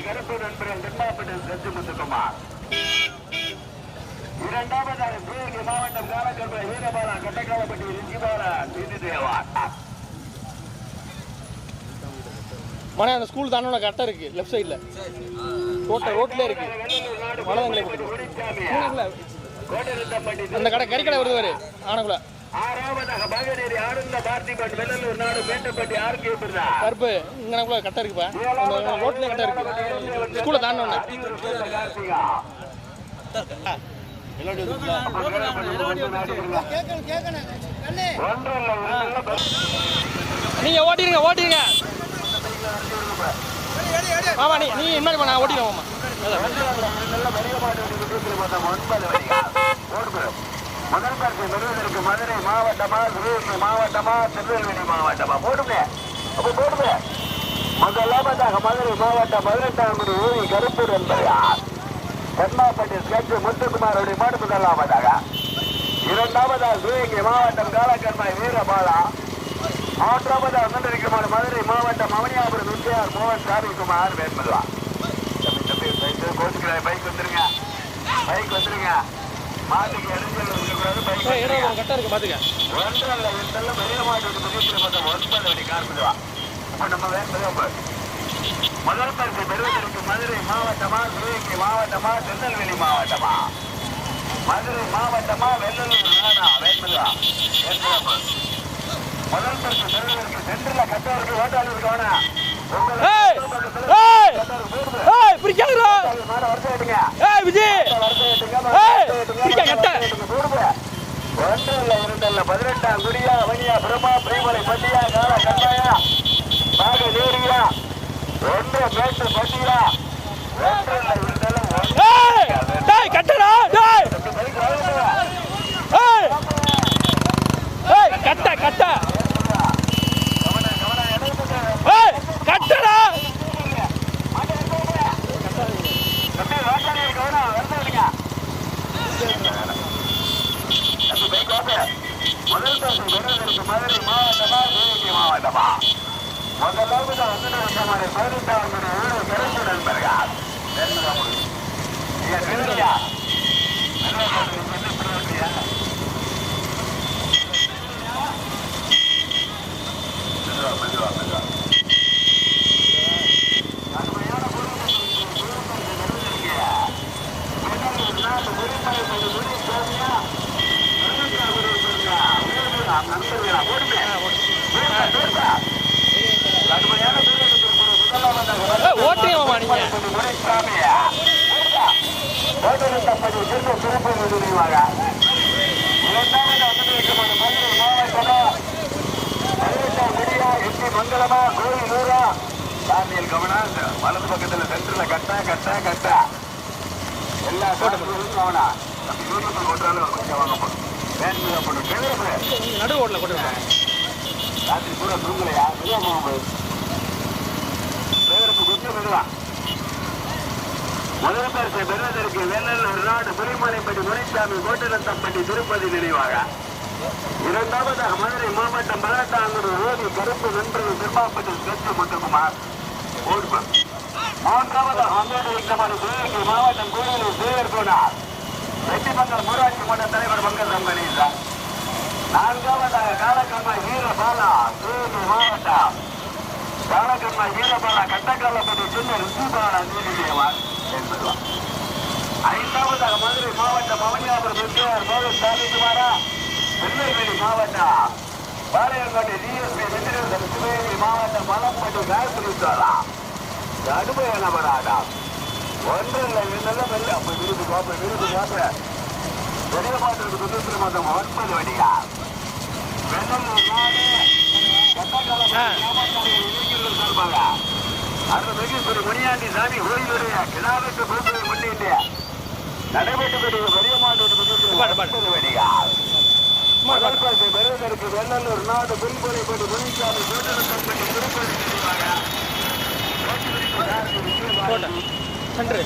கருப்பு நண்பர்கள் தென்மாவட்டம் செஞ்சு முத்துக்குமார். இரண்டாவதாக சிவகங்கை மாவட்டம் காலக்கல்ப வீரபாலா கட்டக்காலப்பட்டி ரிஷிபாலா தேவார். மன அந்த ஸ்கூல் தானோட கரெக்டா இருக்கு லெஃப்ட் சைடுல ரோட்ல இருக்கு அந்த கடை கறிக்கடை வருது வரு ஆனக்குள்ள. ஆறாவதாக மகனேரி ஆனந்த பார்த்திபன் வெள்ளலூர் நாடு மேட்டப்பட்டி ஆர்கே பிரதா கருப்பு இங்கனக்குள்ள கரெக்டா இருக்குப்பா அந்த ரோட்ல கரெக்டா இருக்கு ஸ்கூல்ல தானோட. நீங்க ஓட்டிருங்க ஆமா நீ என்ன பண்ண ஓட்டிடுவோம். முதல் பரிசு பெறுவதற்கு மதுரை மாவட்டமா சிவகங்கை மாவட்டமா திருநெல்வேலி மாவட்டமா போடுங்க. முதலாவதாக மதுரை மாவட்டம் 18 ஊரி கருப்பூர் என்பதார் தென்மாப்பட்டி ஸ்கெட்ச் முத்துக்குமாருடைய மாடு முதலாவதாக. இரண்டாவதாக சிவகங்கை மாவட்டம் காலக்கண்மாய் வீரபாலா. மூன்றாவதாக முன்னிருக்குமான மதுரை மாவட்டம் மவனியாபுரம் விஜயார் மோகன் சாமிக்குமார் வேண்மல்வா. பைக் வந்துருங்க மாட்டுக்கு இடைஞ்சல் இருக்கக்கூடாது. கரெக்டா இருக்கு பாத்துக்க. ஒன்றல்ல இருந்தாலும் பெரிய மாட்டு மொத்தம் 9 அடி கார்பதுவா. இப்ப நம்ம வேண்மல்வா முதல் பரிசு பெறுவதற்கு மதுரை மாவட்டமா சிவகங்கை மாவட்டமா திருநெல்வேலி மாவட்டமா மதுரை மாவட்டமா வெள்ளலூர் நாடா வேண்மல்வா. முதல் பரிசு பெறுவதற்கு சென்றுல கட்டவருக்கு ஓட்டாளருக்கு வேணா ஒன்றல்ல 18 குடியா அவனியா பிரமா பிரேமலை பண்டியா கால கட்டாயா பாக நேரியா ஒன்று மேட்டு பண்டியா கட்டடா கட்ட கட்டடா முதல் பரிசு பெறுவதற்கு மதுரை மாவட்டமா சிவகங்கை மாவட்டமா முதலாவது 18 ஊர் கருப்பு நண்பர்கள் மங்களமா கோயில் ஊரா சாமியல் கவனா வலது பக்கத்துல சென்டர்ல கட்டா கட்டா கட்டா எல்லா கவனா ஓட்டுறாலும் கொஞ்சம் வாங்க போடும் நடு ஓட்டல கொண்டு ராத்திரி கூட தூங்கலையா கொஞ்சம் மெதுவான். முதல் பரிசை பெறுவதற்கு வெள்ளலூர் நாடு புலிமலைப்பட்டி முனிசாமி கோட்டலத்தம்பட்டி திருப்பதி நினைவாக. இரண்டாவதாக மதுரை மாவட்டம் 18 ஓடி கருப்பு நண்பர்கள் திருமாப்பட்டி ஸ்கெட்ச் முத்துக்குமார். மூன்றாவதாக சிவகங்கை மாவட்டம் கோயிலூர் சேகர் கோனார் வெட்டிமங்கல் ஊராட்சி மன்ற தலைவர் மங்கல் கம்பெனிசார். நான்காவதாக காலக்கண்மாய் வீரபாலா சிவகங்கை மாவட்டம் காலக்கண்மாய் வீரபாலா கட்டக்காலப்பட்டி சின்ன ரிஷிபாலா நீதிதேவார் என்பதுவார். ஐந்தாவதாக மதுரை மாவட்டம் மவனியாபுரம் விஜயார் மோகன் சாமிக்குமாரா. திருநெல்வேலி மாவட்டம் பாளையங்கோட்டை டிஎஸ்பி வெற்றிவேந்தன் சிவகங்கை மாவட்டம் மலம்பட்டி காயத்ரி சோழா கடுமையான போராட்டம். ஒன்றில் என்னெல்லாம் இல்லை அப்ப விருது காப்ப பெரிய பாட்டிற்கு சுதந்திர மதம் 9 வடிகா வெள்ளலூர் நாடு சார்பாக அருள்மிகு முனியாண்டி சாமி கோயிலுடைய கிடாவுக்கு பொறுப்பை முன்னிட்டு நடைபெற்று பெரிய மாட்டு வடிகா மதற்பரிசை பெறுவதற்கு வெள்ளலூர் நாடு புல்பொலிப்பட்டி முனிசாமி கூட்டணி திருப்பதி சென்று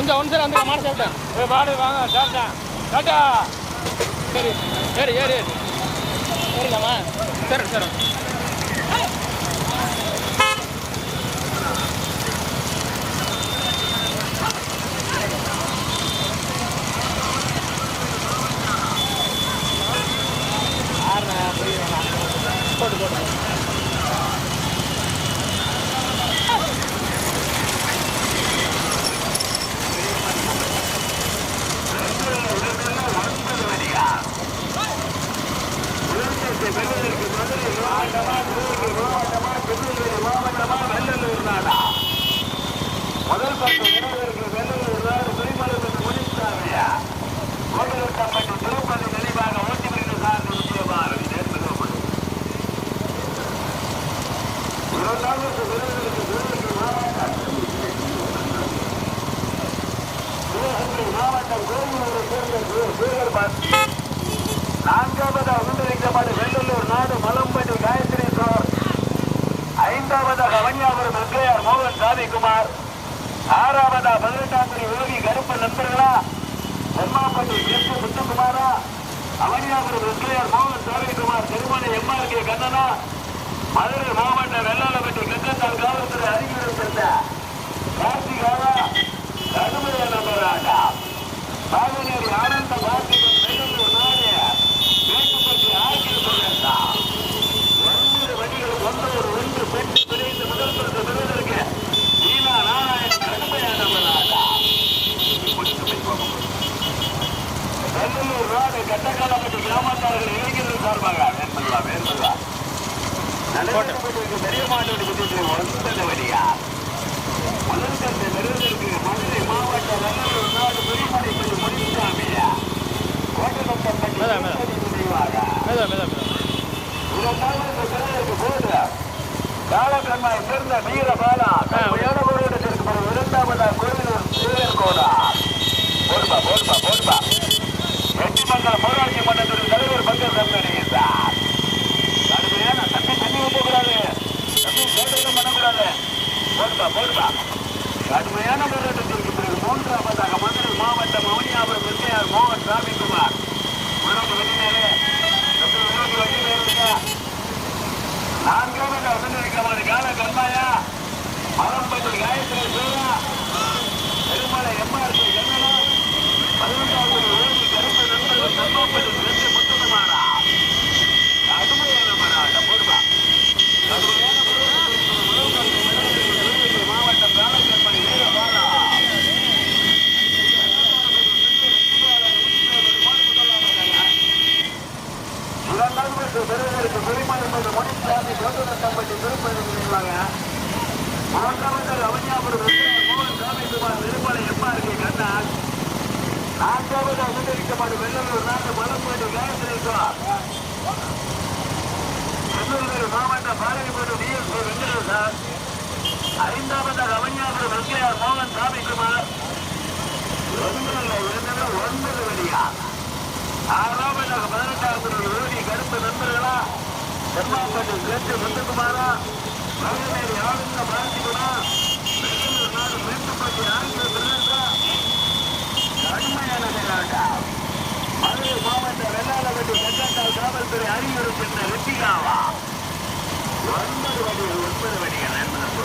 கொஞ்சம் ஒன் சார் அந்த மாடு சாப்பிட்டேன் மாடு வாங்க சாப்பிட்டேன் டாட்டா சரி ஏறு ஏறு ஏறு ஏறிக்கலாமா சரி சரி போட்டு போட்டு முதல் பக்கம் இணைவதற்கு வெள்ளலூர் நாடு துறைமுகத்தில் முடித்தாமையா கோவிலூட்டம்பட்டி திருப்பதி தெளிவாக ஓட்டி வருகிற சார்ந்த விஷயமாக நேர்ந்தது இரண்டாவது விருதுகளுக்கு சிவகங்கை மாவட்டம் கோவிலூரை சேர்ந்த சேகர்பாத் நான்காவதாக முன்னிலைக்கப்பட்ட வெள்ளலூர் நாடு மலம்பட்டி காயத்ரி சோர் ஐந்தாவதாக அவனியாபுரம் எஸ்கேஆர் மோகன் சாமிக்குமார் ஆறாவதா 18ஆம் தேதி யோகி கருப்பு நண்பர்களா பொம்மாப்பட்டி எஸ் முத்துக்குமாரா அவனியாபுரம் எஸ்கேஆர் மோகன் சாமிக்குமார் திருமணி எம்ஆர்கே கண்ணனா மதுரை மாவட்ட வெள்ளாளப்பட்டி கங்கத்தால் காவல்துறை அறிவுரை சேர்ந்த கார்த்திகாவா கடுமையான நம்பராண்டா பாகனேரி ஆனந்த பார்த்திபன் வெள்ளலூர் நாடு மேட்டுப்பட்டி ஆகிய சொல்லியிருந்தா 9 வண்டிகள் ஒன்றோடு ஒன்று பெற்று பிணைந்து முதல் பரிசு பெறுவதற்கு ஈனா நாராயணன் கடுமையான நம்பராண்டா வெள்ளலூர் நாடு கட்டக்காலப்பட்டி கிராமத்தார்கள் இளைஞர்கள் சார்பாக மேற்பல்லா பெரிய மாட்டோடு ஒன்பது வழியா முதற்கத்தை பெறுவதற்கு மதுரை மாவட்ட வெள்ளலூர் நாடு பெரியமலைப்பட்டி முடிச்சாமியா கோட்டப்பட்டி போது காலக்கண்மாய் சேர்ந்த வீரபாலா இரண்டாவதா கோவிலூர் சேகர் கோடா போடுபா போடுபா போடுபா வெற்றிமங்கலம் ஊராட்சி மன்றத்தின் தலைவர் பங்கர் சம்பளித்தார் கடுமையான தண்ணி ஊற்றக்கூடாது தண்ணி சேதம் பண்ணக்கூடாது போடுபா போடுபா கடுமையான போராட்டத்திற்கு பிறகு மூன்றாவதாக மதுரை மாவட்டம் அவனியாபுரம் எஸ்கேஆர் மோகன் சாமிக்குமார் வெற்றினரே நான்காவது அவசரிக்கமான கால கண்மாயா மலம்பட்டி காயத்ரி சோழா பெருமலை எம்ஆர்கே கண்ணனா 18ஆவது ஓடி கருப்பு நண்பர்கள் தம்மாப்பட்டி ரெண்டு முத்துக்குமாரா கடுமையான மராட்ட போடுவா கடுமையான மாவட்டம் காலக்கண்மணி வீரபாலா பெறுவதற்கு பெருமாள் மணிசாமி கோட்டப்பட்டி திருப்பதி நினைவாங்க மூன்றாவது அவனியாபுரம் மோகன் சாமிக்குமார் திருமலை எம்ஆர்கே கண்ணா நான்காவது அனுமதிக்கப்பட்ட வெள்ளலூர் நாடு மலம்பட்டி காயத்ரி திருநெல்வேலி மாவட்டம் பாரதிபுரம் டிஎஸ்பி வெங்கடேசன் ஐந்தாவதாக அவனியாபுரம் எஸ்கேஆர் மோகன் சாமிக்குமார் 9 வழியா ஆறாவதாக 18ஆம் தேதி யோகி கருப்பு நண்பர்களா பொம்மாப்பட்டி எஸ் முத்துக்குமாரா மதுரை ஆனந்த பார்த்திபனா வெள்ளலூர் நாடு மேட்டுப்பட்டி ஆகிய பிரதேசா கடுமையான நிலையாட்டா மதுரை மாவட்ட வெள்ளாளப்பட்டி கங்கத்தால் காவல்துறை அறிவுரை சென்ற வெற்றிகாவா 9 வண்டிகள் என்பதற்கு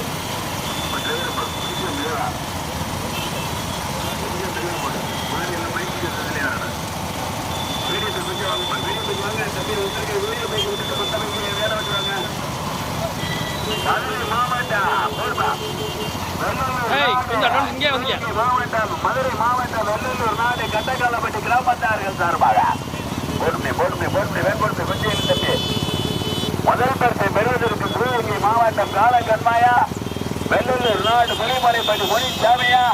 மதுரை மாவட்டம் வெள்ளலூர் நாடு கட்டக்காலப்பட்டி கிராமத்தார்கள் சார்பாக முதல் பரிசை பெறுவதற்கு சிவகங்கை மாவட்டம் காலக்கண்மாயா வெள்ளலூர் நாடு புலிமலைப்பட்டி முனிசாமியா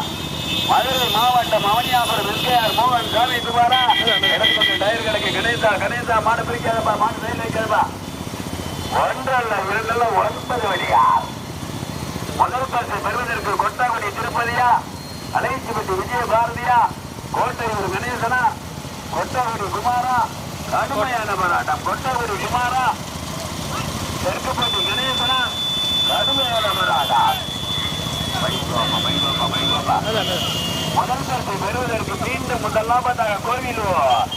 மதுரை மாவட்டம் அவனியாபுரம் எஸ்கேஆர் மோகன் சாமி குமாரா டயர் கடைக்கு கணேசா மாடு பிரிக்காதப்பா மாடு சைடு வைக்காதப்பா ஒன்றல்ல இரண்டல்ல 9 வழியா முதல் பரிசை பெறுவதற்கு கொட்டாக்குடி திருப்பதியா அலைச்சிப்பட்டி விஜயபாரதியா கோட்டையூர் கணேசனா கொட்டாக்குடி குமாரா கடுமையான போராட்டம் கொட்டாக்குடி குமாரா தெற்குப்பட்டி கணேசனா கடுமையான போராட்டம் முதல் பரிசை பெறுவதற்கு மீண்டும் முதலாவதாக கோவிலூர்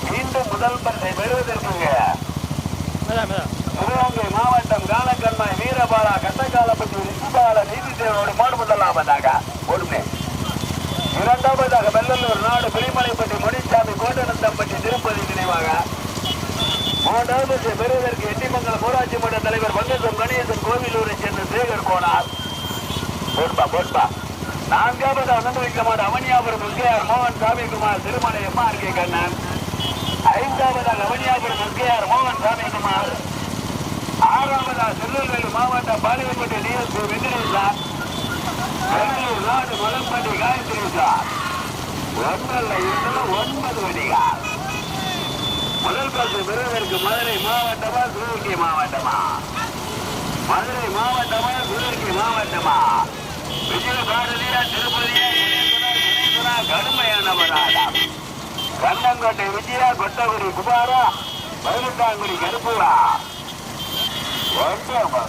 மீண்டும் முதல் பரிசை பெறுவதற்கு சிவகங்கை மாவட்டம் காலக்கண்மாய் வீரபாலா கட்டக்காலப்பட்டி ரிஷிபால நீதித்தேவரோடு மாடு முதலாவதாக ஒன்று. இரண்டாவதாக வெள்ளலூர் நாடு பிரிமலைப்பட்டி முனிசாமி கோட்டனத்தம்பட்டி திருப்பதி நினைவாக மூன்றாவது பெறுவதற்கு எட்டிமங்கலம் ஊராட்சி மன்ற தலைவர் வங்கசம் கணேசன் கோவிலூரை சேர்ந்த சேகர் கோனார் போட்பா. நான்காவது அனந்தவிக்கமான அவனியாபுரம் எஸ்கேஆர் மோகன் சாமிக்குமார் திருமலை எம்ஆர் கே கண்ணன். ஐந்தாவதாக அவனியாபுரம் எஸ்கேஆர் மோகன் சாமிக்குமார். ஆறாவதாக திருநெல்வேலி மாவட்டம் பாலியப்பட்டி டிஎஸ்பி வெங்கடேசன். பெங்களூர் நாடு மலம்பட்டி காயத்ரி சார். ஒன்றல்ல 9 வண்டிகள். முதல் பரிசு பெறுவதற்கு மதுரை மாவட்டமா சிவகங்கை மாவட்டமா? மதுரை மாவட்டமா சிவகங்கை மாவட்டமா? விஜயபாரதியா திருப்பதியா கடுமையான போராட்டம். கண்ணங்கோட்டை விஜயா கொட்டகுடி குமாரா பதினெட்டாங்குடி கருப்பூரா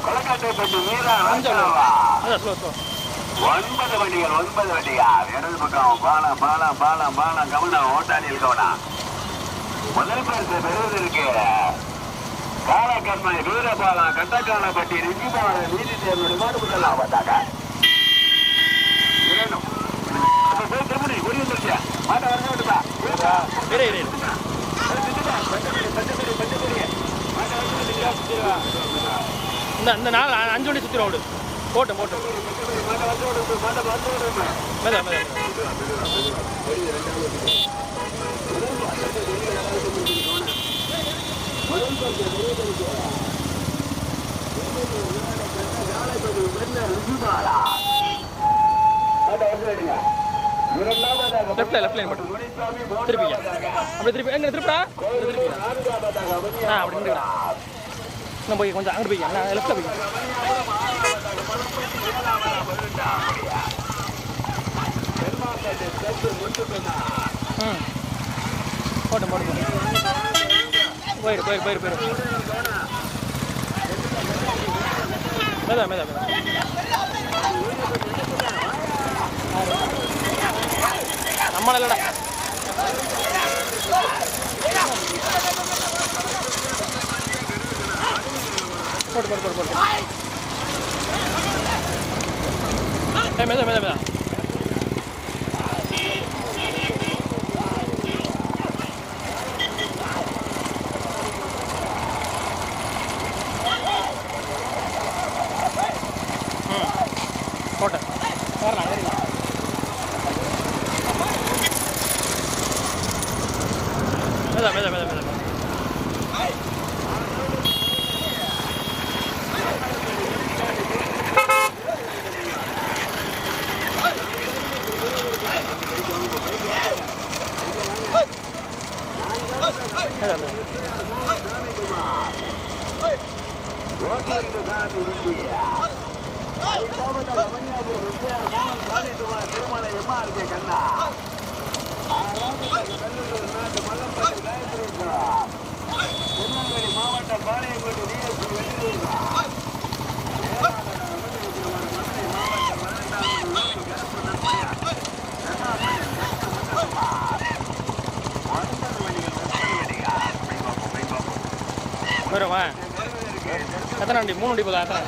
கொலக்கட்டைப்பட்டி வீரா 9 வண்டிகள் 9 வண்டிகள். இடது பக்கம் பாலம் பாலம் பாலம் பாலம் கவனம் ஓட்டாளியில் கவனம். முதல் பரிசு பெறுவதற்கு காலக்கண்மாய் வீரபாலா கட்டக்காலப்பட்டி ரிஷிபால நீதித்தேவனுடைய மாடு முதலாவதாக இந்த நாள் 5 வண்டி சுற்றி ரோடு போட்டோம் லெஃப்ட் லைன் மட்டும் திருப்பிங்க. அப்படி திருப்பி எங்க திருப்பா அப்படி இன்னும் போய் கொஞ்சம் அங்கிட்டு போய்க்க நான் லெஃப்ட்ல போய்க்க. போட்டோம் போயிரு மேதா நம்மள இல்லடா போட்டு மேதா போட்டேன் வரலாம் மேதா திருமலை எம்ஆர் கே கண்ணா. திருநெல்வேலி மாவட்டம் பாளையங்கோட்டை டிஎஸ்பி வெள்ளலூர் வருமா எத்தனை வண்டி 3 வண்டி போதா? எத்தனை 3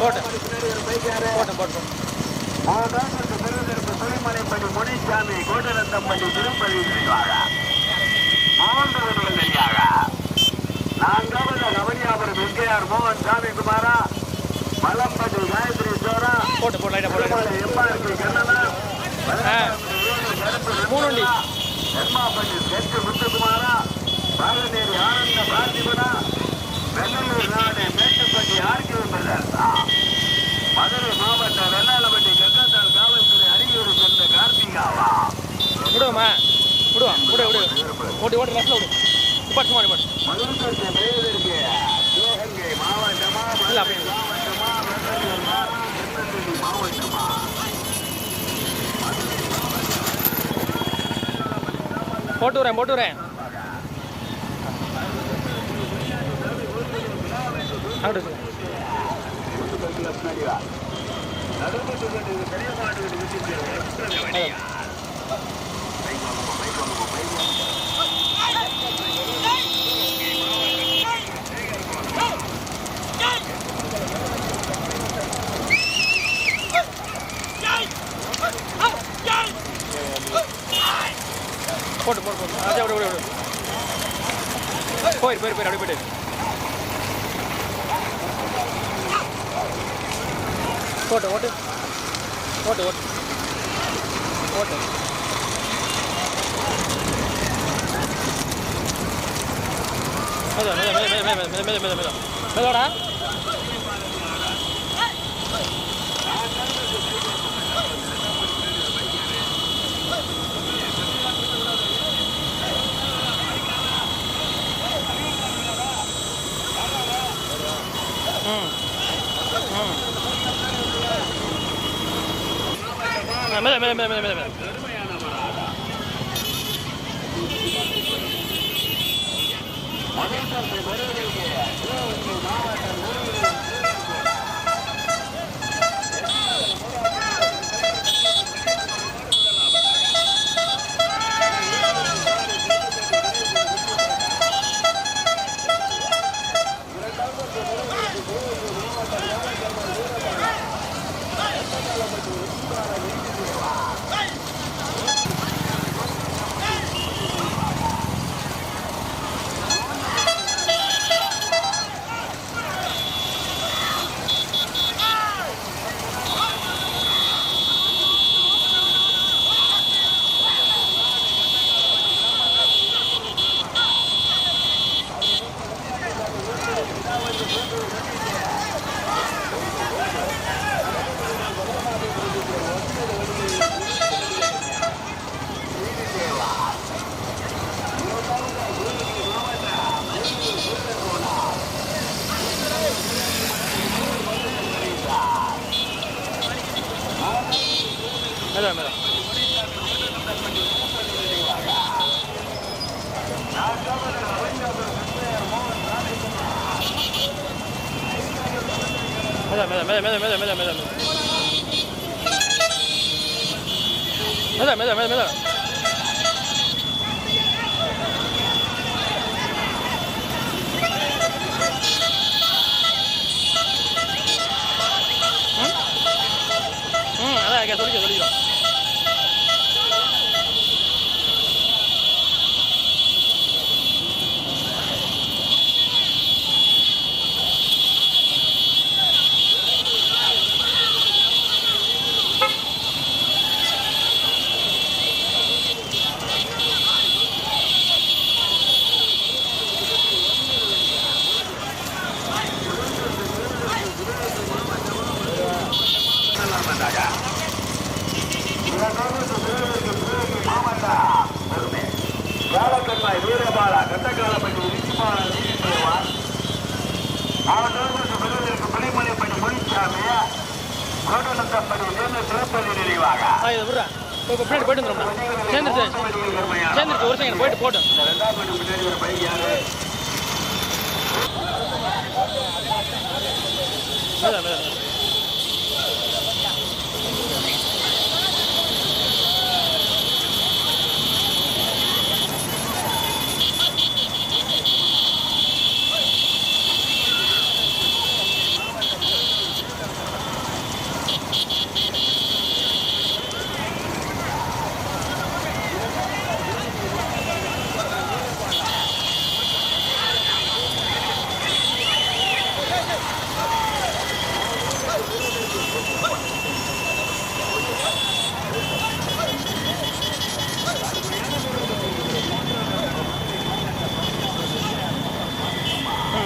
போட்டோம். திருமலைப்பட்டி முனிசாமி கோட்டரத்தம்பட்டி திருப்பதி நினைவாக 3 வண்டிகள் தனியாக. நான்காவது அவனியாபுரம் எஸ்கேஆர் மோகன் சாமி குமாரா. மலம்பட்டி காயத்ரி சோரா. எம்ஆர்பி கண்ணனா. 3 வண்டி எம்மாப்பட்டி செட்டு முத்துக்குமாரா. பாலநேரி ஆனந்த பார்த்திபனா. வெள்ளலூர் நாடு மேட்டுப்பட்டி ஆர்கே பிரதர்ஸா. மதுரை மாவட்டம் வெள்ளாளப்பட்டி கக்கத்தால் காவல்துறை அரியூர் சேர்ந்த கார்த்திகாவா. விடுவான் ஓட்டு லெஃப்ட்ல விடு. பாட்டு மதுரை பெறுவதற்கு சிவகங்கை மாவட்டமா மாவட்டமா மாவட்டமா போட்டு வரேன் அங்கிட்டு போட்டு அதே விடு போயிரு அப்படி போயிட்டு ஓட்டு மெதோடா மேல அதான் சொல்லிக்கலாம் வீரபாலா கட்டக்காலப்பட்டி விஜயபாலன் நீதிவான் அவர்களுக்கு பெறுவதற்கு புலிமலைப்பட்டி முனிசாமி கோட்டநத்தப்படி சேர்ந்த சிறப்பதி நினைவாக போயிட்டு ஒரு செகண்ட் போயிட்டு போட்டோம் இரண்டாம் படி முன்னாடி ஒரு பையன்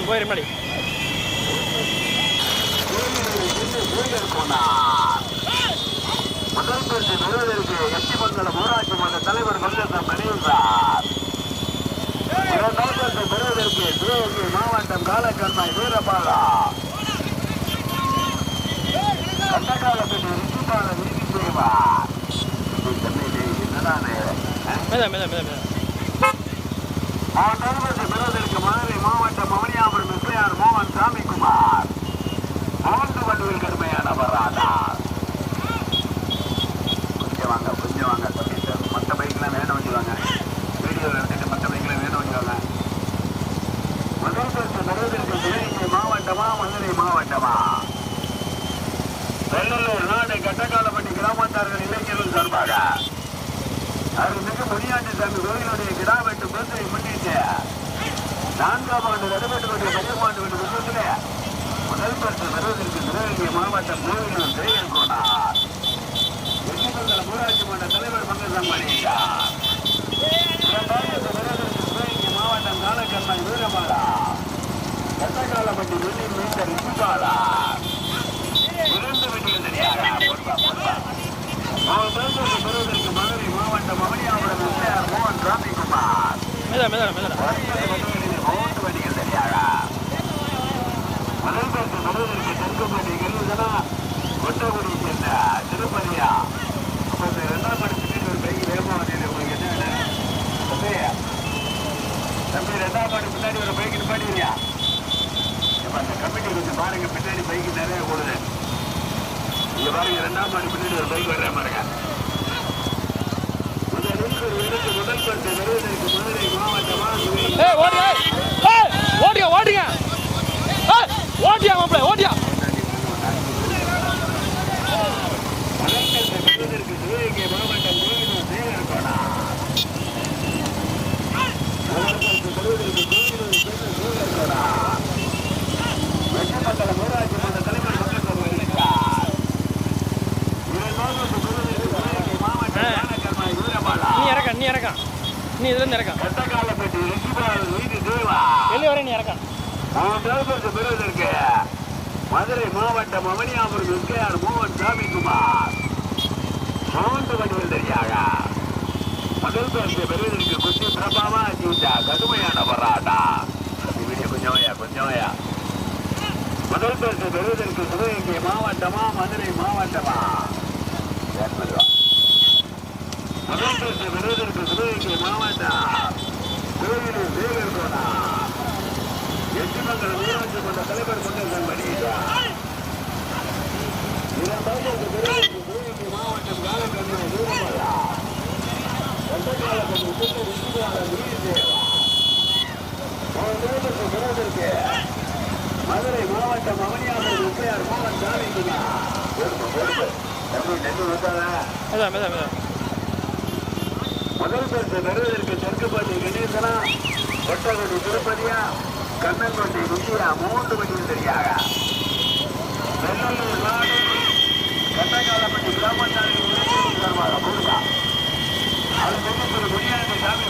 போயிரு முன்னாடி முதல் பரிசு பெறுவதற்கு எட்டிமங்கலம் ஊராட்சி மன்ற தலைவர் மங்கசம் வெளியிட்டார். இரண்டாம் பரிசு பெறுவதற்கு சிவகங்கை மாவட்டம் காலக்கண்மாய் வீரபாலா கட்டக்காலப்பட்டி ரிஷிபாலன் நீதி செய்வார். என்னடா பெறுவதற்கு மதுரை மாவட்டம் மவனியாபுரம் எஸ்ஐஆர் மோகன் சாமிக்குமார். 3 வண்டிகள் கடுமையான வராதா. கொஞ்சம் வாங்க தம்பி சார். மற்ற பைக்கெல்லாம் வேணும் வச்சுவாங்க. வீடியோவில் எடுத்துட்டு மற்ற பைக்கெல்லாம் வேணும் வச்சுவாங்க. முதல் பரிசு பெறுவதற்கு சிவகங்கை மாவட்டமா மதுரை மாவட்டமா? வெள்ளலூர் நாடு கட்டக்காலப்பட்டி கிராமத்தார்கள் இளைஞர்கள் சார்பாக அருள்மிகு முனியாண்டி சாமி கோயிலுடைய கிடாவெட்டு பேசை முன்னிட்டு 4ஆம் ஆண்டு நடைபெற்று கொண்ட பெரியமாண்டு வீட்டு புத்தகத்திலே முதல் பரிசு பெறுவதற்கு சிவகங்கை மாவட்டம் கோவிலூர் ஜெயன் கோனார் வெற்றிமங்கலம் ஊராட்சி மன்ற தலைவர் மங்கசாமணியார். 2ஆவது பெறுவதற்கு சிவகங்கை மாவட்டம் காலக்கண்ணை வீரமாலா கட்டக்காலப்பட்டி வெள்ளி மீட்ட ரிஷிபாலா. 2 வெற்றிகள் தெரியாத பெறுவதற்கு மதுரை மாவட்டம் மவனியாபுரம் எஸ்ஐஆர் மோகன் சாமிக்குமார். 3 வண்டிகள் தெரியாத முதல் பரிசு பெறுவதற்கு தெற்குப்பட்டி கெல்லுதனா கொட்டகுடியை சேர்ந்த திருப்பதியா. 2ஆம் பரிசு ஒரு பைக் வேகமாக வந்தது. உங்களுக்கு என்ன தம்பி 2ஆம் ஆண்டு பின்னாடி ஒரு பைக் நிப்பாட்டியா? அந்த கமிட்டி கொஞ்சம் பாருங்க. பின்னாடி பைக்கு நிறைய போடுது. இங்க பாருங்க 2ஆம் ஆண்டு பின்னாடி ஒரு பைக் வர்ற பாருங்க. முதல் பரிசு பெறுவதற்கு மதுரை மாவட்டமா ஓட்டியா பெறுவதற்கு சிவகங்கை மாவட்டம் கோவிலூர் ஜெயன் கோனார். வெற்றிமங்கலம் ஊராட்சி மன்ற தலைவர் நீ இறக்கம் நீ இதுல இருந்து இறக்கம் கட்டக்காலப்பட்டி ரிஷிபால் வீதி தேவா வெளியே வர நீ இறக்கம். 3ஆவது பரிசு பெறுவதற்கு மதுரை மாவட்டம் மவனியாபுரம் எஸ்ஐஆர் மோகன் சாமிக்குமார். 3 வண்டிகள் தெரியாக முதல் பரிசு பெறுவதற்கு குச்சி பிரபாவா ஜீஜா கடுமையான வராடா. வீடியோ கொஞ்சம் முதல் பரிசு பெறுவதற்கு சிவகங்கை மாவட்டமா மதுரை மாவட்டமா? முதல் பரிசு பெறுவதற்கு சிவகங்கை மாவட்டம் கோவிலூர் ஜெயன் கோனார். வெற்றிமங்கலம் ஊராட்சி மன்ற தலைவர் மங்கசாமணியார். 2ஆவது பெறுவதற்கு சிவகங்கை மாவட்டம் காலக்கண்ணை வீரமாலா கட்டக்காலப்பட்டி ரிஷிபால் வீதி தேவா. 3ஆவது பரிசு பெறுவதற்கு மதுரை மாவட்டம் மவனியாபுரம் எஸ்ஐஆர் மோகன் சாமிக்குமார். முதல் பரிசு பெறுவதற்கு தெற்குப்பட்டி கணேசனா கொட்டகுடி திருப்பதியா கண்ணன்பட்டி குஞ்சியா 3 வண்டிகள் தெரியாக வெள்ளலூர் நாடு கட்டக்காலப்பட்டி கிராமத்தார்கள் சார்பாக போடுவா. அது முன்னூறு முனியாண்டி சாமி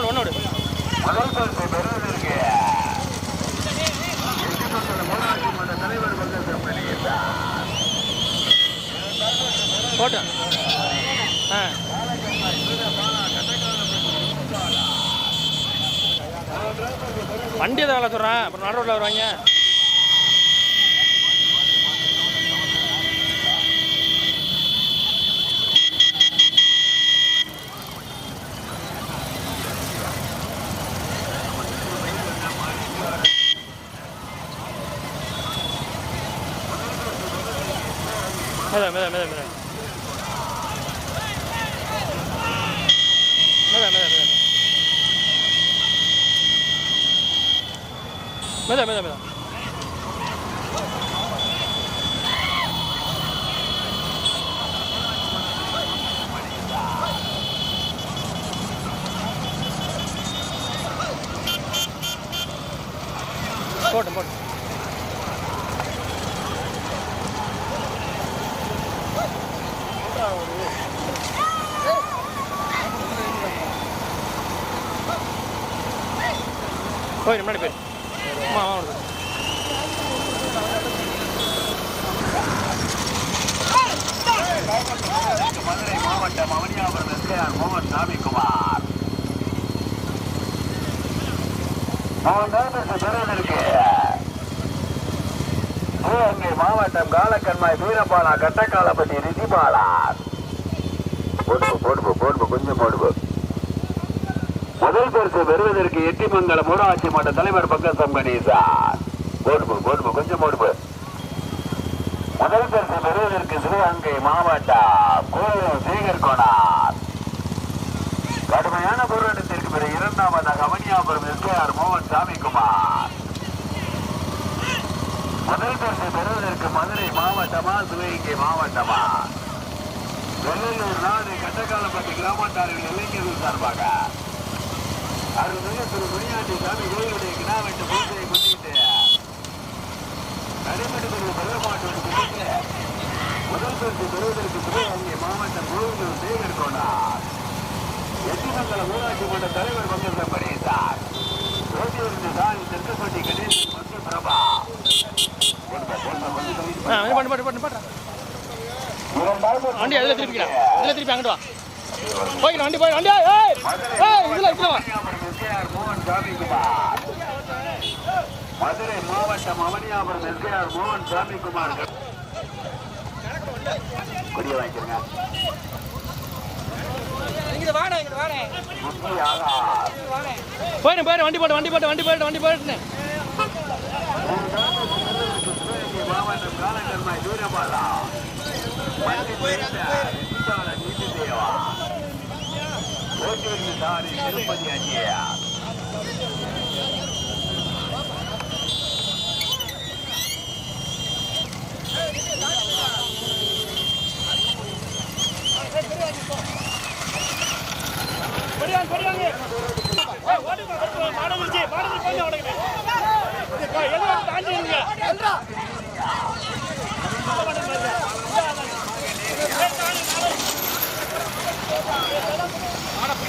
ஒன்னோடு முதல் பரிசு பெறுவதற்கு ஊராட்சி மன்ற தலைவர் போட்டேன். வண்டி தான் வேலை சொல்கிறேன். அப்புறம் நடு ரோட்டில் வருவாங்க. மெத போட்டு போய் முன்னாடி போய் மதுரை மாவட்டம் மவனியாபுரம் எஸ்ஐஆர் மோகன் சாமிக்குமார். 3ஆவது பெறுவதற்கு சிவகங்கை மாவட்டம் காலக்கண்மாய் வீரபாலா கட்டக்காலப்பட்டி ரிதிபாலா. போடுபு கொஞ்சம் போடுபு. முதல் பரிசு பெறுவதற்கு எட்டிமங்கலம் ஊராட்சி மன்ற தலைவர் பங்கசம் கணேசன். போடுபு கொஞ்சம் போடுபு. முதல் பரிசு பெறுவதற்கு சிவகங்கை மாவட்டம் கோயில் சேகர் கோனார். கடுமையான போராட்டத்திற்கு பிறகு இரண்டாவதாக அவனியாபுரம் எஸ்கேஆர் மோகன் சாமிக்குமார். முதல் பரிசு பெறுவதற்கு மதுரை மாவட்டமா சிவகங்கை மாவட்டமா? வெள்ளலூர் நாடு கட்டக்காலப்பட்டி கிராமத்தார்கள் இளைஞர்கள் சார்பாக அருள்மிகு திரு முனியாண்டி சாமி கோயிலுடைய கிராமத்து பூஜையை முன்னிட்டு நடைபெற்று பெருமாட்டு முதல் பரிசு பெறுவதற்கு சிவகங்கை மாவட்டம் கோயிலூர் சேகர் கோனார். எட்டிமங்கலம் ஊராட்சி மன்ற தலைவர் பங்கசம் கணேசன். ரோட்டிலிருந்து சாமி தெற்குப்பட்டி கணேசன் மற்றும் பிரபா. வண்டி அதில் திருப்பிக்கிறேன், இதில் திருப்பி அங்கிட்டு வா. போய்க்கணும் வண்டி போய் வண்டி இதில் மோகன் சாமிக்குமார். மதுரை மாவட்டம் அவனியாபுரம் எஸ்கேஆர் மோகன் சாமிக்குமார். கொடிய வாங்கிக்கிறேங்க. போயிடும் போயிடும் வண்டி போயிட்டு மாவட்டம் காலக்கண்மாய் வீரபாலா திருப்பதி அஜயா.